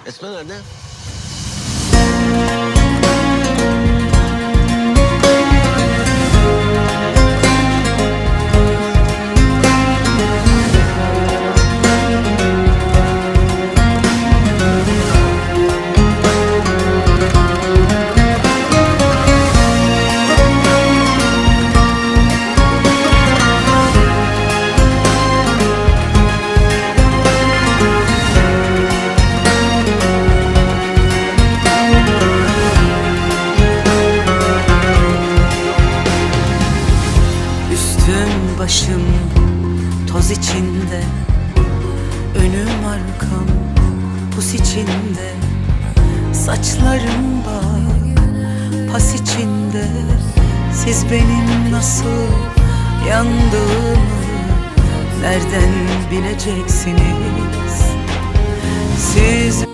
Esma nerede? Üstüm başım toz içinde, önüm arkam pus içinde, saçlarım bak pas içinde. Siz benim nasıl yandığımı nereden bileceksiniz? Siz